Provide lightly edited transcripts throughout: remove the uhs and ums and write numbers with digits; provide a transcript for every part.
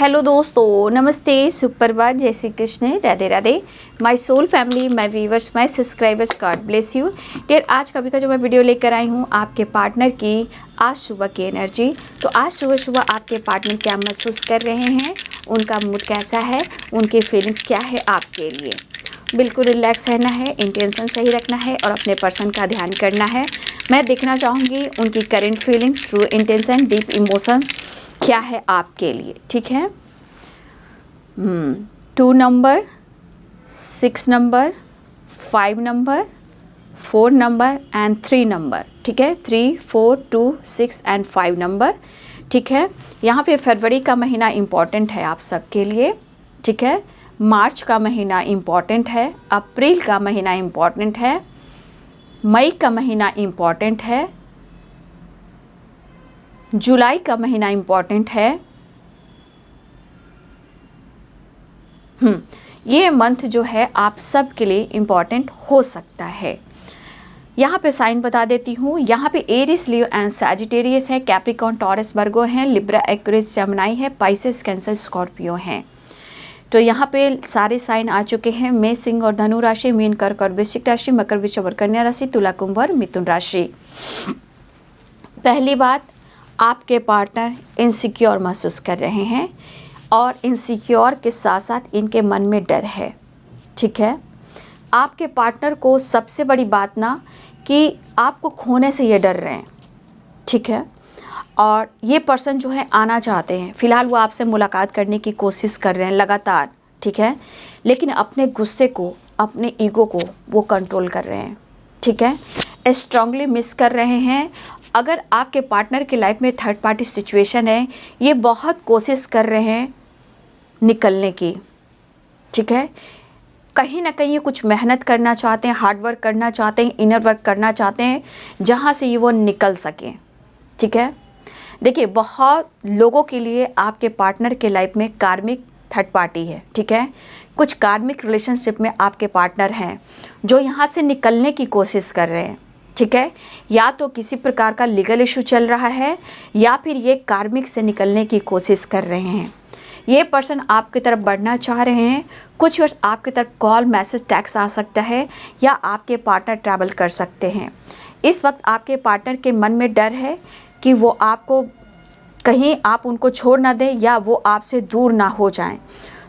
Hello दोस्तों, नमस्ते, सुप्रभात, जय Shri Krishna, Radhe Radhe. My soul family, my viewers, my subscribers, God bless you dear. आज का जो मैं वीडियो लेकर आई हूँ आपके पार्टनर की आज सुबह की एनर्जी। तो आज सुबह सुबह आपके पार्टनर क्या महसूस कर रहे हैं, उनका मूड कैसा है, उनकी फीलिंग्स क्या है आपके लिए। बिल्कुल रिलैक्स रहना है, इंटेंशन सही रखना है और अपने पर्सन का ध्यान करना है। मैं देखना चाहूँगी उनकी current feelings, true intention, deep emotion क्या है आपके लिए। ठीक है। 2 number, 6 number, 5 number, 4 number and 3 number. ठीक है, 3, 4, 2, 6 एंड 5 नंबर। ठीक है। यहाँ पे फरवरी का महीना इम्पॉर्टेंट है आप सबके लिए। ठीक है। मार्च का महीना इम्पॉर्टेंट है, अप्रैल का महीना इम्पॉर्टेंट है, मई का महीना इम्पॉर्टेंट है, जुलाई का महीना इम्पॉर्टेंट है। ये मंथ जो है आप सब के लिए इम्पॉर्टेंट हो सकता है। यहाँ पे साइन बता देती हूँ। यहाँ पे एरिस, लियो एंड सैजिटेरियस है, कैप्रिकॉर्न, टॉरस, वर्गो हैं, लिब्रा, एक्वेरियस, जेमिनी है, पाइसेस, कैंसर, स्कॉर्पियो हैं। तो यहाँ पे सारे साइन आ चुके हैं। मेष, सिंह और धनु राशि, मीन, कर्क और वृश्चिक राशि, मकर, वृषभ और कन्या राशि, तुला, कुंभ और मिथुन राशि। पहली बात, आपके पार्टनर इनसिक्योर महसूस कर रहे हैं और इनसिक्योर के साथ साथ इनके मन में डर है। ठीक है। आपके पार्टनर को सबसे बड़ी बात ना कि आपको खोने से ये डर रहे हैं। ठीक है। और ये पर्सन जो है आना चाहते हैं, फ़िलहाल वो आपसे मुलाकात करने की कोशिश कर रहे हैं लगातार। ठीक है। लेकिन अपने गुस्से को, अपने ईगो को वो कंट्रोल कर रहे हैं। ठीक है। स्ट्रांगली मिस कर रहे हैं। अगर आपके पार्टनर की लाइफ में थर्ड पार्टी सिचुएशन है, ये बहुत कोशिश कर रहे हैं निकलने की। ठीक है। कहीं ना कहीं ये कुछ मेहनत करना चाहते हैं, हार्ड वर्क करना चाहते हैं, इनर वर्क करना चाहते हैं, जहाँ से ये वो निकल सकें। ठीक है। देखिए, बहुत लोगों के लिए आपके पार्टनर के लाइफ में कार्मिक थर्ड पार्टी है। ठीक है। कुछ कार्मिक रिलेशनशिप में आपके पार्टनर हैं जो यहाँ से निकलने की कोशिश कर रहे हैं। ठीक है। या तो किसी प्रकार का लीगल इशू चल रहा है या फिर ये कार्मिक से निकलने की कोशिश कर रहे हैं। ये पर्सन आपकी तरफ बढ़ना चाह रहे हैं। कुछ वर्ष आपकी तरफ कॉल, मैसेज, टैक्स आ सकता है या आपके पार्टनर ट्रैवल कर सकते हैं। इस वक्त आपके पार्टनर के मन में डर है कि वो आपको कहीं आप उनको छोड़ ना दें या वो आपसे दूर ना हो जाएं।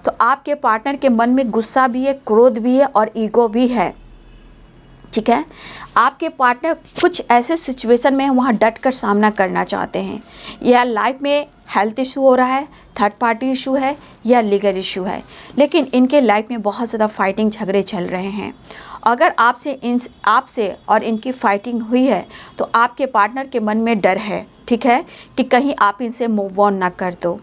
तो आपके पार्टनर के मन में गुस्सा भी है, क्रोध भी है और ईगो भी है। ठीक है। आपके पार्टनर कुछ ऐसे सिचुएशन में वहाँ डट कर सामना करना चाहते हैं। या लाइफ में हेल्थ इशू हो रहा है, थर्ड पार्टी इशू है या लीगल इशू है, लेकिन इनके लाइफ में बहुत ज़्यादा फाइटिंग, झगड़े चल रहे हैं। अगर आपसे और इनकी फाइटिंग हुई है तो आपके पार्टनर के मन में डर है। ठीक है, कि कहीं आप इनसे मूव ऑन ना कर दो।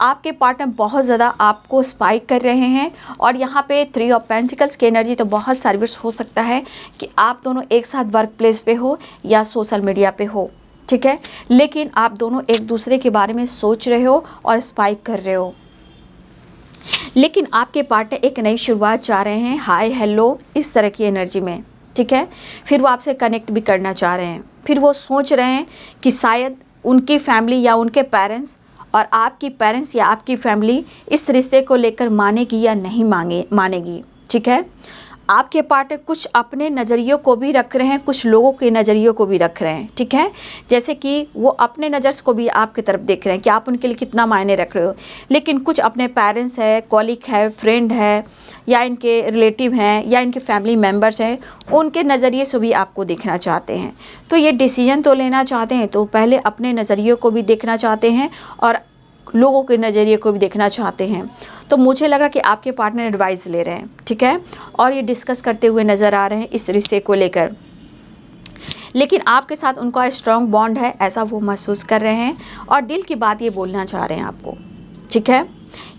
आपके पार्टनर बहुत ज़्यादा आपको स्पाइक कर रहे हैं। और यहाँ पे 3 ऑफ पेंटिकल्स की एनर्जी तो बहुत सर्विस हो सकता है कि आप दोनों एक साथ वर्क प्लेस पे हो या सोशल मीडिया पे हो। ठीक है। लेकिन आप दोनों एक दूसरे के बारे में सोच रहे हो और स्पाइक कर रहे हो। लेकिन आपके पार्टनर एक नई शुरुआत चाह रहे हैं, हाय हेलो इस तरह की एनर्जी में। ठीक है। फिर वो आपसे कनेक्ट भी करना चाह रहे हैं। फिर वो सोच रहे हैं कि शायद उनकी फैमिली या उनके पेरेंट्स और आपकी पेरेंट्स या आपकी फैमिली इस रिश्ते को लेकर मानेगी या नहीं मानेगी। ठीक है। आपके पार्टनर कुछ अपने नज़रियों को भी रख रहे हैं, कुछ लोगों के नज़रियों को भी रख रहे हैं। ठीक है। जैसे कि वो अपने नज़र को भी आपकी तरफ देख रहे हैं कि आप उनके लिए कितना मायने रख रहे हो। लेकिन कुछ अपने पेरेंट्स है, कॉलीग है, फ्रेंड है या इनके रिलेटिव हैं या इनके फैमिली मेम्बर्स हैं, उनके नज़रिए से भी आपको देखना चाहते हैं। तो ये डिसीजन तो लेना चाहते हैं, तो पहले अपने नज़रियों को भी देखना चाहते हैं और लोगों के नज़रिए को भी देखना चाहते हैं। तो मुझे लगा कि आपके पार्टनर एडवाइस ले रहे हैं। ठीक है। और ये डिस्कस करते हुए नज़र आ रहे हैं इस रिश्ते को लेकर। लेकिन आपके साथ उनका स्ट्रॉन्ग बॉन्ड है, ऐसा वो महसूस कर रहे हैं और दिल की बात ये बोलना चाह रहे हैं आपको। ठीक है।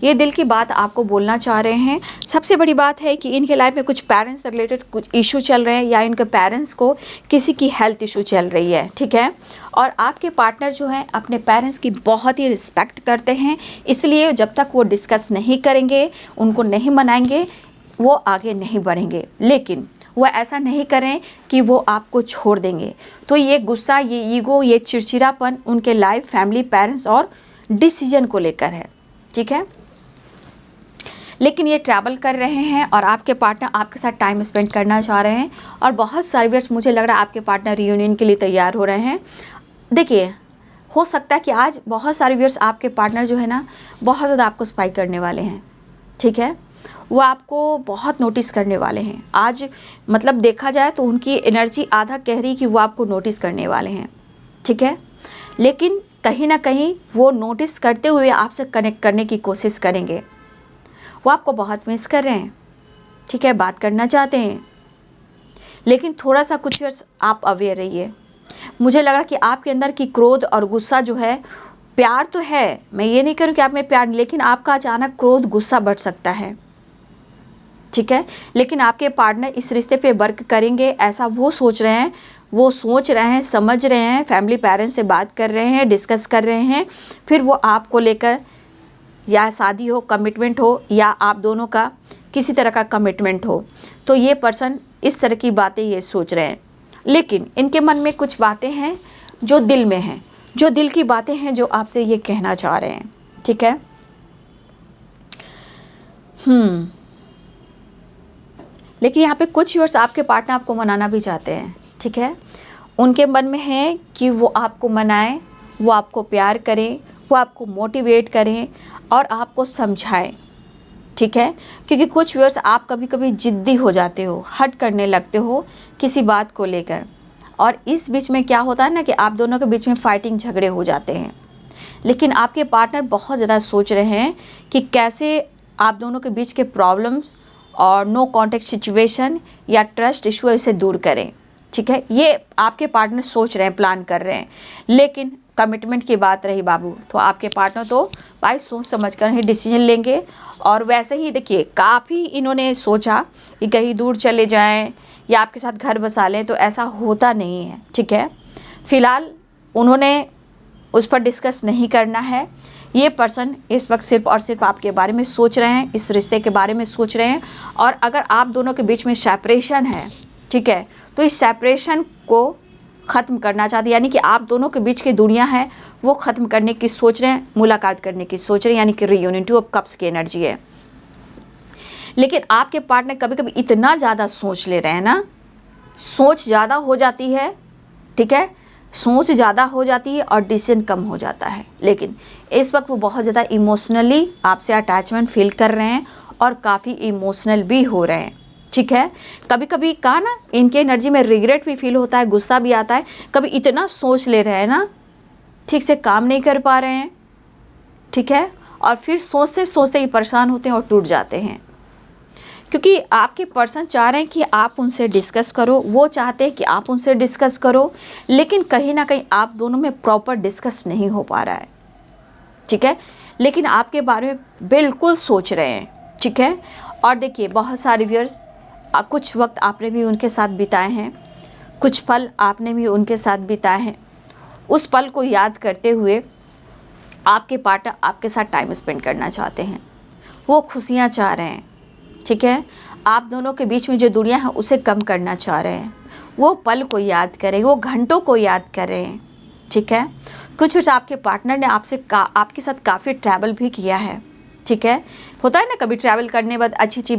ये दिल की बात आपको बोलना चाह रहे हैं। सबसे बड़ी बात है कि इनके लाइफ में कुछ पेरेंट्स से रिलेटेड कुछ इशू चल रहे हैं या इनके पेरेंट्स को किसी की हेल्थ इशू चल रही है। ठीक है। और आपके पार्टनर जो है अपने पेरेंट्स की बहुत ही रिस्पेक्ट करते हैं, इसलिए जब तक वो डिस्कस नहीं करेंगे, उनको नहीं मनाएंगे, वो आगे नहीं बढ़ेंगे। लेकिन वो ऐसा नहीं करें कि वो आपको छोड़ देंगे। तो ये गुस्सा, ये ईगो, ये चिड़चिड़ापन उनके लाइफ, फैमिली, पेरेंट्स और डिसीजन को लेकर है। ठीक है। लेकिन ये ट्रैवल कर रहे हैं और आपके पार्टनर आपके साथ टाइम स्पेंड करना चाह रहे हैं और बहुत सारे व्यूअर्स मुझे लग रहा है आपके पार्टनर रियूनियन के लिए तैयार हो रहे हैं। देखिए, हो सकता है कि आज बहुत सारे व्यूअर्स आपके पार्टनर जो है ना बहुत ज़्यादा आपको स्पाई करने वाले हैं, ठीक है। वो आपको बहुत नोटिस करने वाले हैं आज, मतलब देखा जाए तो उनकी एनर्जी आधा कह रही कि वो आपको नोटिस करने वाले हैं, ठीक है। लेकिन कहीं ना कहीं वो नोटिस करते हुए आपसे कनेक्ट करने की कोशिश करेंगे। वो आपको बहुत मिस कर रहे हैं, ठीक है, बात करना चाहते हैं, लेकिन थोड़ा सा कुछ व्यूअर्स आप अवेयर रहिए। मुझे लग रहा कि आपके अंदर की क्रोध और गुस्सा जो है, प्यार तो है, मैं ये नहीं करूँ कि आप में प्यार नहीं, लेकिन आपका अचानक क्रोध गुस्सा बढ़ सकता है, ठीक है। लेकिन आपके पार्टनर इस रिश्ते पे वर्क करेंगे ऐसा वो सोच रहे हैं, वो सोच रहे हैं, समझ रहे हैं, फैमिली पेरेंट्स से बात कर रहे हैं, डिस्कस कर रहे हैं, फिर वो आपको लेकर या शादी हो, कमिटमेंट हो, या आप दोनों का किसी तरह का कमिटमेंट हो, तो ये पर्सन इस तरह की बातें ये सोच रहे हैं। लेकिन इनके मन में कुछ बातें हैं जो दिल में हैं, जो दिल की बातें हैं जो आपसे ये कहना चाह रहे हैं, ठीक है। लेकिन यहाँ पे कुछ व्यूअर्स आपके पार्टनर आपको मनाना भी चाहते हैं, ठीक है। उनके मन में है कि वो आपको मनाएं, वो आपको प्यार करें, वो आपको मोटिवेट करें और आपको समझाएं, ठीक है। क्योंकि कुछ व्यूअर्स आप कभी कभी ज़िद्दी हो जाते हो, हट करने लगते हो किसी बात को लेकर, और इस बीच में क्या होता है ना कि आप दोनों के बीच में फाइटिंग, झगड़े हो जाते हैं। लेकिन आपके पार्टनर बहुत ज़्यादा सोच रहे हैं कि कैसे आप दोनों के बीच के प्रॉब्लम्स और नो कॉन्टेक्ट सिचुएशन या ट्रस्ट इशू है इसे दूर करें, ठीक है। ये आपके पार्टनर सोच रहे हैं, प्लान कर रहे हैं। लेकिन कमिटमेंट की बात रही बाबू, तो आपके पार्टनर तो भाई सोच समझ कर ही डिसीजन लेंगे। और वैसे ही देखिए, काफ़ी इन्होंने सोचा कि कहीं दूर चले जाएं या आपके साथ घर बसा लें, तो ऐसा होता नहीं है, ठीक है। फ़िलहाल उन्होंने उस पर डिस्कस नहीं करना है। ये पर्सन इस वक्त सिर्फ और सिर्फ आपके बारे में सोच रहे हैं, इस रिश्ते के बारे में सोच रहे हैं। और अगर आप दोनों के बीच में सेपरेशन है, ठीक है, तो इस सेपरेशन को ख़त्म करना चाहते हैं, यानी कि आप दोनों के बीच की दुनिया है वो ख़त्म करने की सोच रहे हैं, मुलाकात करने की सोच रहे हैं, यानी कि रियूनियन, 2 ऑफ कप्स की एनर्जी है। लेकिन आपके पार्टनर कभी कभी इतना ज़्यादा सोच ले रहे हैं ना, सोच ज़्यादा हो जाती है, ठीक है, सोच ज़्यादा हो जाती है और डिसीजन कम हो जाता है। लेकिन इस वक्त वो बहुत ज़्यादा इमोशनली आपसे अटैचमेंट फील कर रहे हैं और काफ़ी इमोशनल भी हो रहे हैं, ठीक है। कभी कभी कहा ना, इनके एनर्जी में रिग्रेट भी फील होता है, गुस्सा भी आता है। कभी इतना सोच ले रहे हैं ना, ठीक से काम नहीं कर पा रहे हैं, ठीक है, और फिर सोचते सोचते ही परेशान होते हैं और टूट जाते हैं। क्योंकि आपके पर्सन चाह रहे हैं कि आप उनसे डिस्कस करो, वो चाहते हैं कि आप उनसे डिस्कस करो, लेकिन कहीं ना कहीं आप दोनों में प्रॉपर डिस्कस नहीं हो पा रहा है, ठीक है। लेकिन आपके बारे में बिल्कुल सोच रहे हैं, ठीक है। और देखिए, बहुत सारे व्यूअर्स, कुछ वक्त आपने भी उनके साथ बिताए हैं, कुछ पल आपने भी उनके साथ बिताए हैं। उस पल को याद करते हुए आपके पार्टनर आपके साथ टाइम स्पेंड करना चाहते हैं, वो खुशियाँ चाह रहे हैं, ठीक है। आप दोनों के बीच में जो दूरियां हैं उसे कम करना चाह रहे हैं। वो पल को याद करें, वो घंटों को याद करें, ठीक है। कुछ आपके पार्टनर ने आपके साथ काफ़ी ट्रैवल भी किया है, ठीक है। होता है ना, कभी ट्रैवल करने के बाद अच्छी अच्छी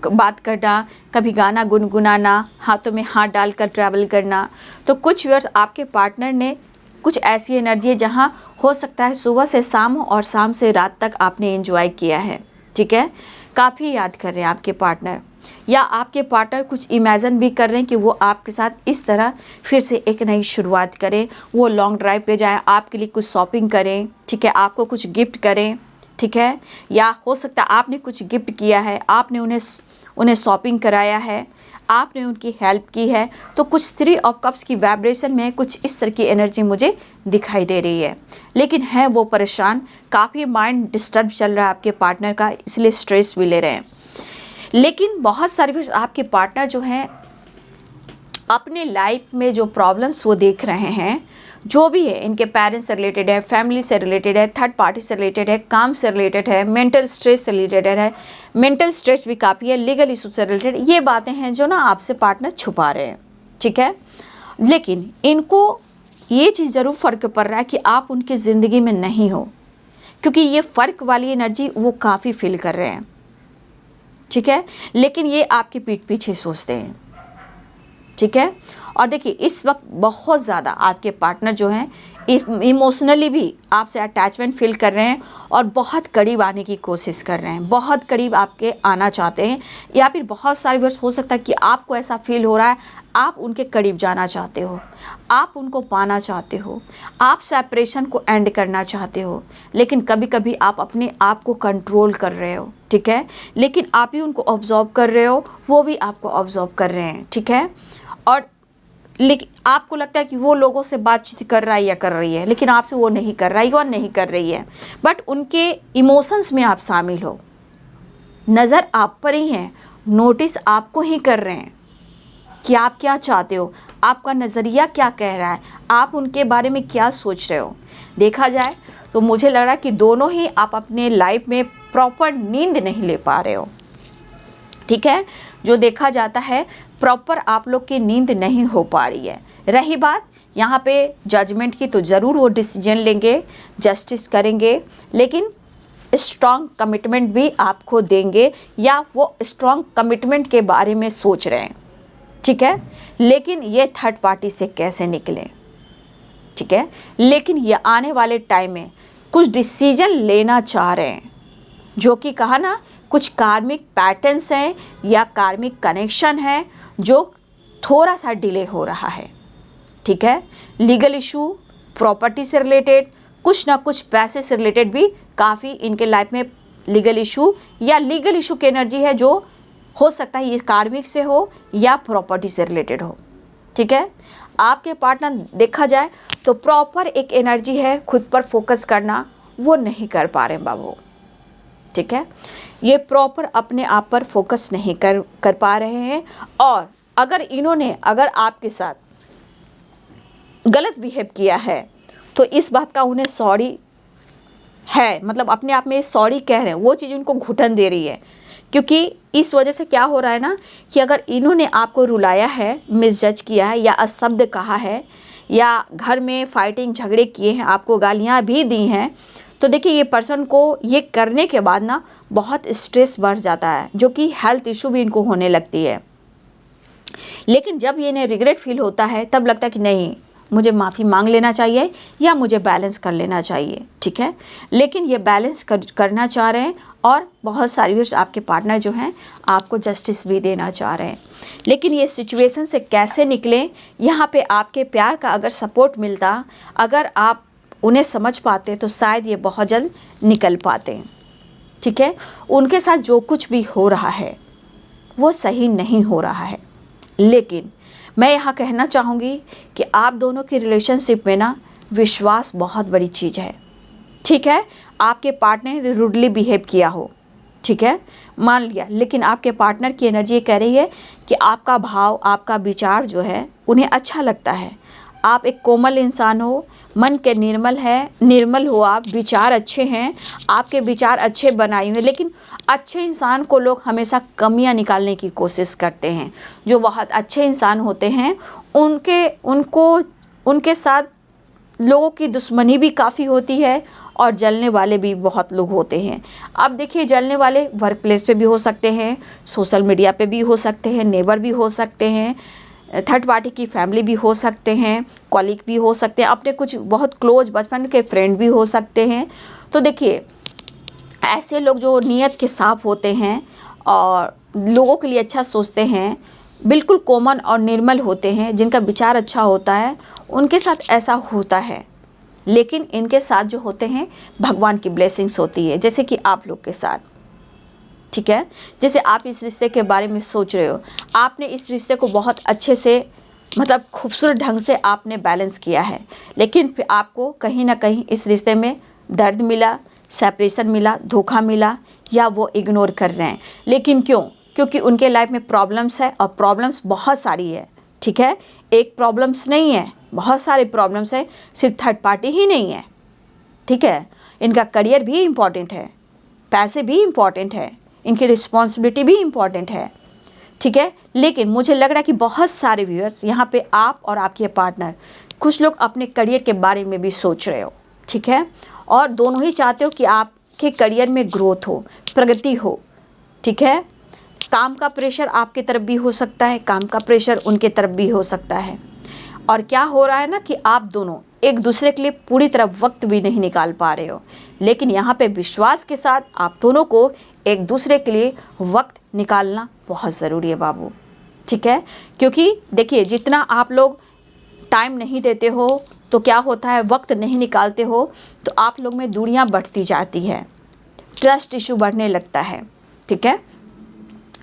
बात करना, कभी गाना गुनगुनाना, हाथों में हाथ डालकर ट्रैवल करना। तो कुछ व्यूअर्स आपके पार्टनर ने कुछ ऐसी एनर्जी है जहाँ हो सकता है सुबह से शाम और शाम से रात तक आपने एंजॉय किया है, ठीक है। काफ़ी याद कर रहे हैं आपके पार्टनर, या आपके पार्टनर कुछ इमेजिन भी कर रहे हैं कि वो आपके साथ इस तरह फिर से एक नई शुरुआत करें। वो लॉन्ग ड्राइव पे जाएं, आपके लिए कुछ शॉपिंग करें, ठीक है, आपको कुछ गिफ्ट करें, ठीक है। या हो सकता है आपने कुछ गिफ्ट किया है, आपने उन्हें शॉपिंग कराया है, आपने उनकी हेल्प की है। तो कुछ 3 ऑफ कप्स की वाइब्रेशन में कुछ इस तरह की एनर्जी मुझे दिखाई दे रही है। लेकिन है वो परेशान, काफ़ी माइंड डिस्टर्ब चल रहा है आपके पार्टनर का, इसलिए स्ट्रेस भी ले रहे हैं। लेकिन बहुत सारे आपके पार्टनर जो हैं अपने लाइफ में जो प्रॉब्लम्स वो देख रहे हैं, जो भी है, इनके पेरेंट्स से रिलेटेड है, फैमिली से रिलेटेड है, थर्ड पार्टी से रिलेटेड है, काम से रिलेटेड है, मेंटल स्ट्रेस से रिलेटेड है, मेंटल स्ट्रेस भी काफ़ी है, लीगल इशू से रिलेटेड, ये बातें हैं जो ना आपसे पार्टनर छुपा रहे हैं, ठीक है। लेकिन इनको ये चीज़ ज़रूर फ़र्क पड़ रहा है कि आप उनकी ज़िंदगी में नहीं हो, क्योंकि ये फ़र्क वाली एनर्जी वो काफ़ी फील कर रहे हैं, ठीक है। लेकिन ये आपकी पीठ पीछे सोचते हैं, ठीक है। और देखिए इस वक्त बहुत ज़्यादा आपके पार्टनर जो हैं इमोशनली भी आपसे अटैचमेंट फील कर रहे हैं और बहुत करीब आने की कोशिश कर रहे हैं, बहुत करीब आपके आना चाहते हैं। या फिर बहुत सारी वर्ष हो सकता है कि आपको ऐसा फील हो रहा है आप उनके करीब जाना चाहते हो, आप उनको पाना चाहते हो, आप सेपरेशन को एंड करना चाहते हो, लेकिन कभी कभी आप अपने आप को कंट्रोल कर रहे हो, ठीक है। लेकिन आप ही उनको ऑब्जर्व कर रहे हो, वो भी आपको ऑब्जर्व कर रहे हैं, ठीक है। और लेकिन आपको लगता है कि वो लोगों से बातचीत कर रहा है या कर रही है, लेकिन आपसे वो नहीं कर रहा है या नहीं कर रही है, बट उनके इमोशंस में आप शामिल हो, नज़र आप पर ही है, नोटिस आपको ही कर रहे हैं कि आप क्या चाहते हो, आपका नज़रिया क्या कह रहा है, आप उनके बारे में क्या सोच रहे हो। देखा जाए तो मुझे लग रहा है कि दोनों ही आप अपने लाइफ में प्रॉपर नींद नहीं ले पा रहे हो, ठीक है। जो देखा जाता है प्रॉपर आप लोग की नींद नहीं हो पा रही है। रही बात यहाँ पे जजमेंट की, तो ज़रूर वो डिसीजन लेंगे, जस्टिस करेंगे, लेकिन स्ट्रॉन्ग कमिटमेंट भी आपको देंगे या वो स्ट्रॉन्ग कमिटमेंट के बारे में सोच रहे हैं, ठीक है। लेकिन ये थर्ड पार्टी से कैसे निकलें, ठीक है। लेकिन ये आने वाले टाइम में कुछ डिसीजन लेना चाह रहे हैं, जो कि कहा ना कुछ कार्मिक पैटर्न्स हैं या कार्मिक कनेक्शन है जो थोड़ा सा डिले हो रहा है, ठीक है। लीगल इशू, प्रॉपर्टी से रिलेटेड, कुछ ना कुछ पैसे से रिलेटेड भी काफ़ी इनके लाइफ में लीगल इशू या लीगल इशू की एनर्जी है, जो हो सकता है ये कार्मिक से हो या प्रॉपर्टी से रिलेटेड हो, ठीक है। आपके पार्टनर देखा जाए तो प्रॉपर एक एनर्जी है खुद पर फोकस करना, वो नहीं कर पा रहे हैं बाबू, ठीक है। ये प्रॉपर अपने आप पर फोकस नहीं कर पा रहे हैं। और अगर आपके साथ गलत बिहेव किया है तो इस बात का उन्हें सॉरी है, मतलब अपने आप में सॉरी कह रहे हैं, वो चीज़ उनको घुटन दे रही है। क्योंकि इस वजह से क्या हो रहा है ना कि अगर इन्होंने आपको रुलाया है, मिसजज किया है या अशब्द कहा है या घर में फाइटिंग झगड़े किए हैं, आपको गालियाँ भी दी हैं, तो देखिए ये पर्सन को ये करने के बाद ना बहुत स्ट्रेस बढ़ जाता है, जो कि हेल्थ इशू भी इनको होने लगती है। लेकिन जब ये इन्हें रिग्रेट फील होता है तब लगता है कि नहीं, मुझे माफ़ी मांग लेना चाहिए या मुझे बैलेंस कर लेना चाहिए, ठीक है। लेकिन ये बैलेंस करना चाह रहे हैं और बहुत सारी बार आपके पार्टनर जो हैं आपको जस्टिस भी देना चाह रहे हैं। लेकिन ये सिचुएशन से कैसे निकलें, यहाँ पे आपके प्यार का अगर सपोर्ट मिलता, अगर आप उन्हें समझ पाते तो शायद ये बहुत जल्द निकल पाते, ठीक है। उनके साथ जो कुछ भी हो रहा है वो सही नहीं हो रहा है, लेकिन मैं यहाँ कहना चाहूँगी कि आप दोनों की रिलेशनशिप में ना विश्वास बहुत बड़ी चीज़ है, ठीक है। आपके पार्टनर ने रूडली बिहेव किया हो, ठीक है, मान लिया, लेकिन आपके पार्टनर की एनर्जी ये कह रही है कि आपका भाव, आपका विचार जो है उन्हें अच्छा लगता है, आप एक कोमल इंसान हो, मन के निर्मल हो, आप विचार अच्छे हैं, आपके विचार अच्छे बनाए हुए, लेकिन अच्छे इंसान को लोग हमेशा कमियां निकालने की कोशिश करते हैं। जो बहुत अच्छे इंसान होते हैं उनके साथ लोगों की दुश्मनी भी काफ़ी होती है और जलने वाले भी बहुत लोग होते हैं। अब देखिए, जलने वाले वर्क प्लेस पे भी हो सकते हैं, सोशल मीडिया पे भी हो सकते हैं, नेबर भी हो सकते हैं, थर्ड पार्टी की फैमिली भी हो सकते हैं, कॉलीग भी हो सकते हैं, अपने कुछ बहुत क्लोज बचपन के फ्रेंड भी हो सकते हैं। तो देखिए, ऐसे लोग जो नीयत के साफ होते हैं और लोगों के लिए अच्छा सोचते हैं, बिल्कुल कोमल और निर्मल होते हैं, जिनका विचार अच्छा होता है, उनके साथ ऐसा होता है। लेकिन इनके साथ जो होते हैं भगवान की ब्लेसिंग्स होती है, जैसे कि आप लोग के साथ, ठीक है। जैसे आप इस रिश्ते के बारे में सोच रहे हो, आपने इस रिश्ते को बहुत अच्छे से, मतलब खूबसूरत ढंग से आपने बैलेंस किया है, लेकिन फिर आपको कहीं ना कहीं इस रिश्ते में दर्द मिला, सेपरेशन मिला, धोखा मिला, या वो इग्नोर कर रहे हैं। लेकिन क्यों? क्योंकि उनके लाइफ में प्रॉब्लम्स है और प्रॉब्लम्स बहुत सारी है, ठीक है। एक प्रॉब्लम्स नहीं है, बहुत सारे प्रॉब्लम्स है, सिर्फ थर्ड पार्टी ही नहीं है, ठीक है। इनका करियर भी इम्पॉर्टेंट है, पैसे भी इम्पॉर्टेंट है, इनकी रिस्पॉन्सिबिलिटी भी इम्पॉर्टेंट है, ठीक है। लेकिन मुझे लग रहा है कि बहुत सारे व्यूअर्स यहाँ पे आप और आपके पार्टनर, कुछ लोग अपने करियर के बारे में भी सोच रहे हो, ठीक है। और दोनों ही चाहते हो कि आपके करियर में ग्रोथ हो, प्रगति हो, ठीक है। काम का प्रेशर आपकी तरफ भी हो सकता है, काम का प्रेशर उनके तरफ भी हो सकता है। और क्या हो रहा है ना कि आप दोनों एक दूसरे के लिए पूरी तरह वक्त भी नहीं निकाल पा रहे हो, लेकिन यहाँ पे विश्वास के साथ आप दोनों को एक दूसरे के लिए वक्त निकालना बहुत ज़रूरी है बाबू, ठीक है। क्योंकि देखिए, जितना आप लोग टाइम नहीं देते हो तो क्या होता है, वक्त नहीं निकालते हो तो आप लोग में दूरियां बढ़ती जाती है, ट्रस्ट इशू बढ़ने लगता है, ठीक है।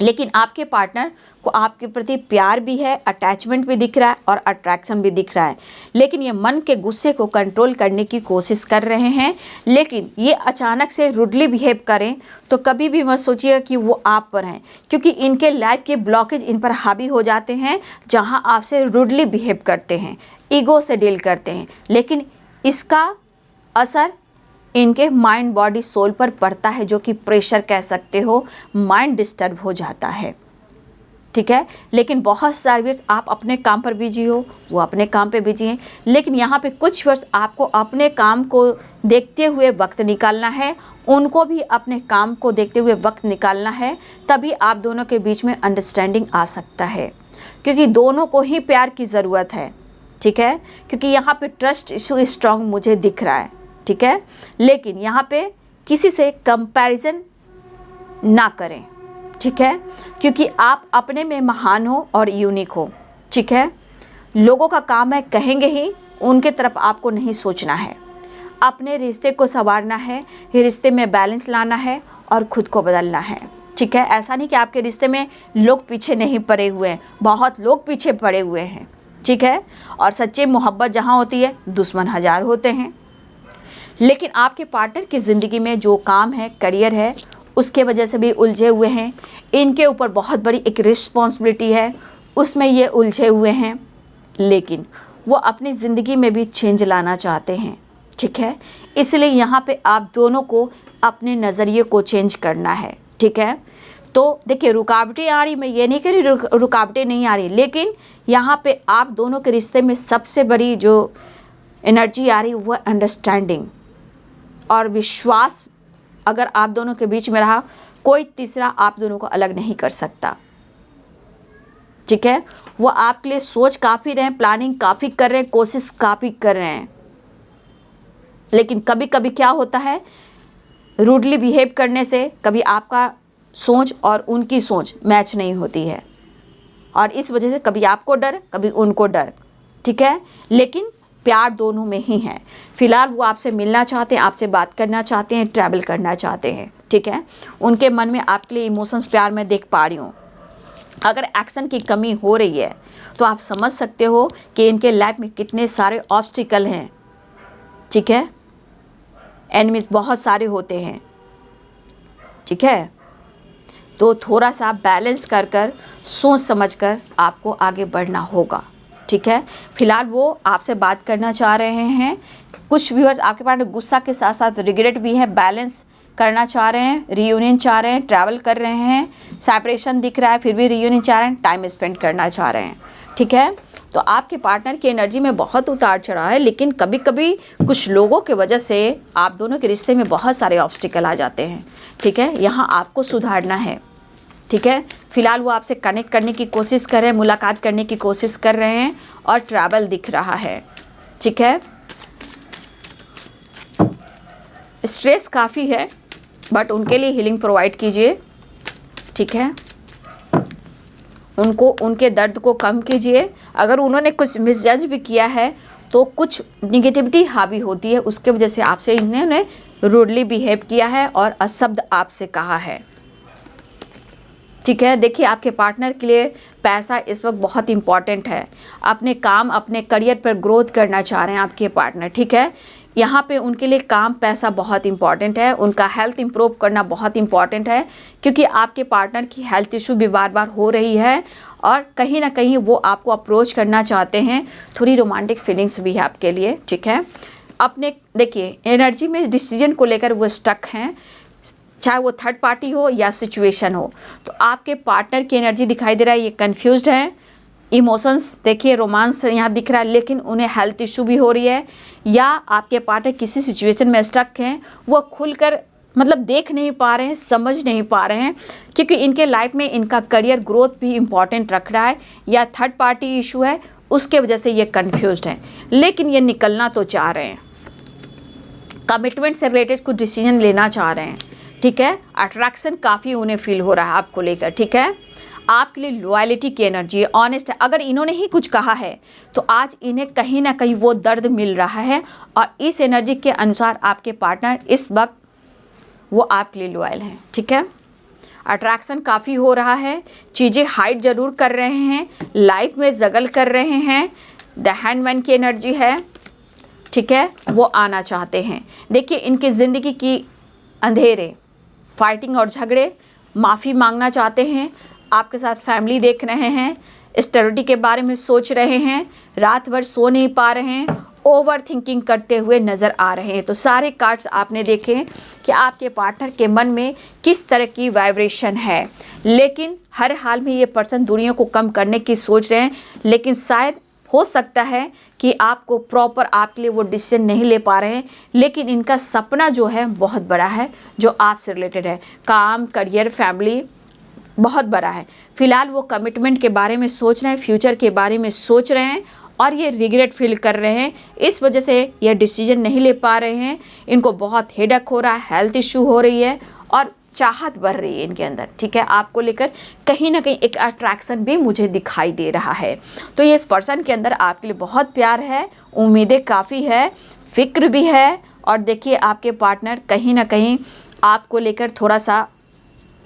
लेकिन आपके पार्टनर को आपके प्रति प्यार भी है, अटैचमेंट भी दिख रहा है और अट्रैक्शन भी दिख रहा है, लेकिन ये मन के गुस्से को कंट्रोल करने की कोशिश कर रहे हैं। लेकिन ये अचानक से रूडली बिहेव करें तो कभी भी मत सोचिएगा कि वो आप पर हैं, क्योंकि इनके लाइफ के ब्लॉकेज इन पर हावी हो जाते हैं जहाँ आपसे रूडली बिहेव करते हैं, ईगो से डील करते हैं। लेकिन इसका असर इनके माइंड, बॉडी, सोल पर पड़ता है, जो कि प्रेशर कह सकते हो, माइंड डिस्टर्ब हो जाता है, ठीक है। लेकिन बहुत सारे वर्ष आप अपने काम पर बिजी हो, वो अपने काम पे बिजी हैं, लेकिन यहाँ पे कुछ वर्ष आपको अपने काम को देखते हुए वक्त निकालना है, उनको भी अपने काम को देखते हुए वक्त निकालना है, तभी आप दोनों के बीच में अंडरस्टैंडिंग आ सकता है, क्योंकि दोनों को ही प्यार की ज़रूरत है, ठीक है। क्योंकि यहाँ पे ट्रस्ट इशू स्ट्रॉन्ग मुझे दिख रहा है, ठीक है। लेकिन यहाँ पे किसी से कंपैरिजन ना करें, ठीक है, क्योंकि आप अपने में महान हो और यूनिक हो, ठीक है। लोगों का काम है कहेंगे ही, उनके तरफ आपको नहीं सोचना है। अपने रिश्ते को संवारना है, रिश्ते में बैलेंस लाना है और खुद को बदलना है, ठीक है। ऐसा नहीं कि आपके रिश्ते में लोग पीछे नहीं पड़े हुए हैं, बहुत लोग पीछे पड़े हुए हैं, ठीक है। और सच्ची मोहब्बत जहाँ होती है, दुश्मन हजार होते हैं। लेकिन आपके पार्टनर की ज़िंदगी में जो काम है, करियर है, उसके वजह से भी उलझे हुए हैं। इनके ऊपर बहुत बड़ी एक रिस्पॉन्सिबिलिटी है, उसमें ये उलझे हुए हैं, लेकिन वो अपनी ज़िंदगी में भी चेंज लाना चाहते हैं, ठीक है। इसलिए यहाँ पे आप दोनों को अपने नज़रिए को चेंज करना है, ठीक है। तो देखिए, रुकावटें आ रही, मैं ये नहीं कह रही रुकावटें नहीं आ रही, लेकिन यहाँ पे आप दोनों के रिश्ते में सबसे बड़ी जो एनर्जी आ रही है वो अंडरस्टैंडिंग और विश्वास। अगर आप दोनों के बीच में रहा, कोई तीसरा आप दोनों को अलग नहीं कर सकता, ठीक है। वो आपके लिए सोच काफ़ी रहे हैं, प्लानिंग काफ़ी कर रहे हैं, कोशिश काफ़ी कर रहे हैं, लेकिन कभी कभी क्या होता है, रूडली बिहेव करने से कभी आपका सोच और उनकी सोच मैच नहीं होती है, और इस वजह से कभी आपको डर, कभी उनको डर, ठीक है। लेकिन प्यार दोनों में ही है। फिलहाल वो आपसे मिलना चाहते हैं, आपसे बात करना चाहते हैं, ट्रैवल करना चाहते हैं, ठीक है। उनके मन में आपके लिए इमोशंस, प्यार मैं देख पा रही हूँ। अगर एक्शन की कमी हो रही है तो आप समझ सकते हो कि इनके लाइफ में कितने सारे ऑब्स्टिकल हैं, ठीक है। एनिमीज बहुत सारे होते हैं, ठीक है। तो थोड़ा सा बैलेंस कर कर, सोच समझ कर आपको आगे बढ़ना होगा, ठीक है। फिलहाल वो आपसे बात करना चाह रहे हैं। कुछ व्यूअर्स आपके पास गुस्सा के साथ साथ रिग्रेट भी है, बैलेंस करना चाह रहे हैं, रियूनियन चाह रहे हैं, ट्रैवल कर रहे हैं, सेपरेशन दिख रहा है फिर भी रियूनियन चाह रहे हैं, टाइम स्पेंड करना चाह रहे हैं, ठीक है। तो आपके पार्टनर की एनर्जी में बहुत उतार चढ़ाव है, लेकिन कभी कभी कुछ लोगों की वजह से आप दोनों के रिश्ते में बहुत सारे ऑब्स्टिकल आ जाते हैं, ठीक है। यहाँ आपको सुधारना है, ठीक है। फिलहाल वो आपसे कनेक्ट करने की कोशिश कर रहे हैं, मुलाकात करने की कोशिश कर रहे हैं और ट्रैवल दिख रहा है, ठीक है। स्ट्रेस काफ़ी है, बट उनके लिए हीलिंग प्रोवाइड कीजिए, ठीक है। उनको, उनके दर्द को कम कीजिए। अगर उन्होंने कुछ मिसजज भी किया है तो कुछ निगेटिविटी हावी होती है, उसके वजह से आपसे इन्होंने रूडली बिहेव किया है और अशब्द आपसे कहा है, ठीक है। देखिए, आपके पार्टनर के लिए पैसा इस वक्त बहुत इंपॉर्टेंट है। अपने काम, अपने करियर पर ग्रोथ करना चाह रहे हैं आपके पार्टनर, ठीक है। यहाँ पे उनके लिए काम, पैसा बहुत इंपॉर्टेंट है। उनका हेल्थ इंप्रूव करना बहुत इंपॉर्टेंट है, क्योंकि आपके पार्टनर की हेल्थ इशू भी बार बार हो रही है और कहीं ना कहीं वो आपको अप्रोच करना चाहते हैं। थोड़ी रोमांटिक फीलिंग्स भी है आपके लिए, ठीक है। अपने देखिए, एनर्जी में डिसीजन को लेकर वो स्टक हैं, चाहे वो थर्ड पार्टी हो या सिचुएशन हो। तो आपके पार्टनर की एनर्जी दिखाई दे रहा है, ये कंफ्यूज्ड हैं, इमोशंस देखिए, रोमांस यहाँ दिख रहा है, लेकिन उन्हें हेल्थ इशू भी हो रही है, या आपके पार्टनर किसी सिचुएशन में स्टक हैं, वो खुलकर मतलब देख नहीं पा रहे हैं, समझ नहीं पा रहे हैं, क्योंकि इनके लाइफ में इनका करियर ग्रोथ भी इम्पॉर्टेंट रख रहा है, या थर्ड पार्टी इशू है, उसके वजह से ये कन्फ्यूज्ड हैं। लेकिन ये निकलना तो चाह रहे हैं, कमिटमेंट से रिलेटेड कुछ डिसीजन लेना चाह रहे हैं, ठीक है। अट्रैक्शन काफ़ी उन्हें फील हो रहा है आपको लेकर, ठीक है। आपके लिए लॉयल्टी की एनर्जी है, ऑनेस्ट है। अगर इन्होंने ही कुछ कहा है तो आज इन्हें कहीं ना कहीं वो दर्द मिल रहा है, और इस एनर्जी के अनुसार आपके पार्टनर इस वक्त वो आपके लिए लॉयल हैं, ठीक है। अट्रैक्शन काफ़ी हो रहा है, चीज़ें हाइड ज़रूर कर रहे हैं, लाइफ में जगल कर रहे हैं। द हैंडमैन की एनर्जी है, ठीक है, वो आना चाहते हैं। देखिए, इनकी ज़िंदगी की अंधेरे, फाइटिंग और झगड़े, माफ़ी मांगना चाहते हैं, आपके साथ फैमिली देख रहे हैं, स्टेबिलिटी के बारे में सोच रहे हैं, रात भर सो नहीं पा रहे हैं, ओवर थिंकिंग करते हुए नज़र आ रहे हैं। तो सारे कार्ड्स आपने देखे कि आपके पार्टनर के मन में किस तरह की वाइब्रेशन है, लेकिन हर हाल में ये पर्सन दूरियों को कम करने की सोच रहे हैं, लेकिन शायद हो सकता है कि आपको प्रॉपर आपके लिए वो डिसीजन नहीं ले पा रहे हैं, लेकिन इनका सपना जो है बहुत बड़ा है, जो आपसे रिलेटेड है, काम, करियर, फैमिली बहुत बड़ा है। फिलहाल वो कमिटमेंट के बारे में सोच रहे हैं, फ्यूचर के बारे में सोच रहे हैं, और ये रिग्रेट फील कर रहे हैं, इस वजह से ये डिसीजन नहीं ले पा रहे हैं। इनको बहुत हेडेक हो रहा है, हेल्थ इशू हो रही है, और चाहत बढ़ रही है इनके अंदर, ठीक है। आपको लेकर कहीं ना कहीं एक अट्रैक्शन भी मुझे दिखाई दे रहा है। तो ये इस पर्सन के अंदर आपके लिए बहुत प्यार है, उम्मीदें काफ़ी है, फिक्र भी है, और देखिए आपके पार्टनर कहीं ना कहीं आपको लेकर थोड़ा सा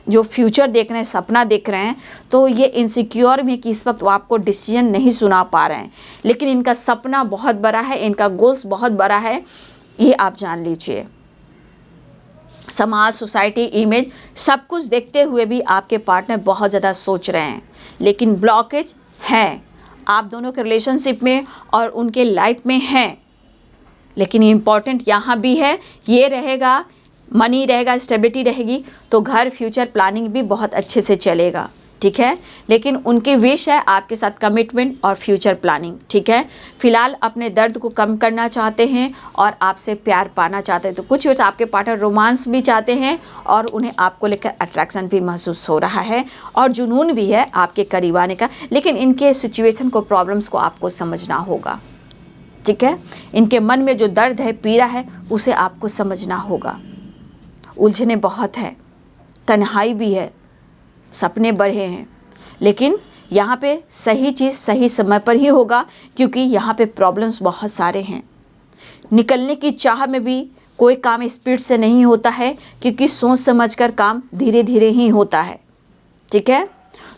जो फ्यूचर देख रहे हैं, सपना देख रहे हैं, तो ये इनसिक्योर में कि इस वक्त वो आपको डिसीजन नहीं सुना पा रहे हैं, लेकिन इनका सपना बहुत बड़ा है, इनका गोल्स बहुत बड़ा है, ये आप जान लीजिए। समाज, सोसाइटी, इमेज, सब कुछ देखते हुए भी आपके पार्टनर बहुत ज़्यादा सोच रहे हैं, लेकिन ब्लॉकेज है आप दोनों के रिलेशनशिप में और उनके लाइफ में हैं। लेकिन इम्पॉर्टेंट यहाँ भी है, ये रहेगा, मनी रहेगा, स्टेबिलिटी रहेगी, तो घर, फ्यूचर प्लानिंग भी बहुत अच्छे से चलेगा, ठीक है। लेकिन उनकी विश है आपके साथ कमिटमेंट और फ्यूचर प्लानिंग, ठीक है। फिलहाल अपने दर्द को कम करना चाहते हैं और आपसे प्यार पाना चाहते हैं। तो कुछ वजह आपके पार्टनर रोमांस भी चाहते हैं, और उन्हें आपको लेकर अट्रैक्शन भी महसूस हो रहा है, और जुनून भी है आपके करीब आने का। लेकिन इनके सिचुएशन को, प्रॉब्लम्स को आपको समझना होगा, ठीक है। इनके मन में जो दर्द है, पीड़ा है, उसे आपको समझना होगा। उलझने बहुत है, तन्हाई भी है, सपने बढ़े हैं, लेकिन यहाँ पे सही चीज़ सही समय पर ही होगा, क्योंकि यहाँ पे प्रॉब्लम्स बहुत सारे हैं। निकलने की चाह में भी कोई काम स्पीड से नहीं होता है, क्योंकि सोच समझकर काम धीरे धीरे ही होता है, ठीक है।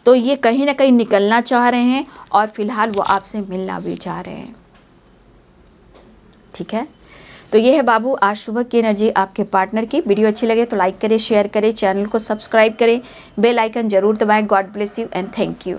तो ये कहीं ना कहीं निकलना चाह रहे हैं, और फिलहाल वो आपसे मिलना भी चाह रहे हैं, ठीक है। तो ये है बाबू आज सुबह की एनर्जी आपके पार्टनर की। वीडियो अच्छी लगे तो लाइक करें, शेयर करें, चैनल को सब्सक्राइब करें, बेल आइकन जरूर दबाएं। God bless you and thank you.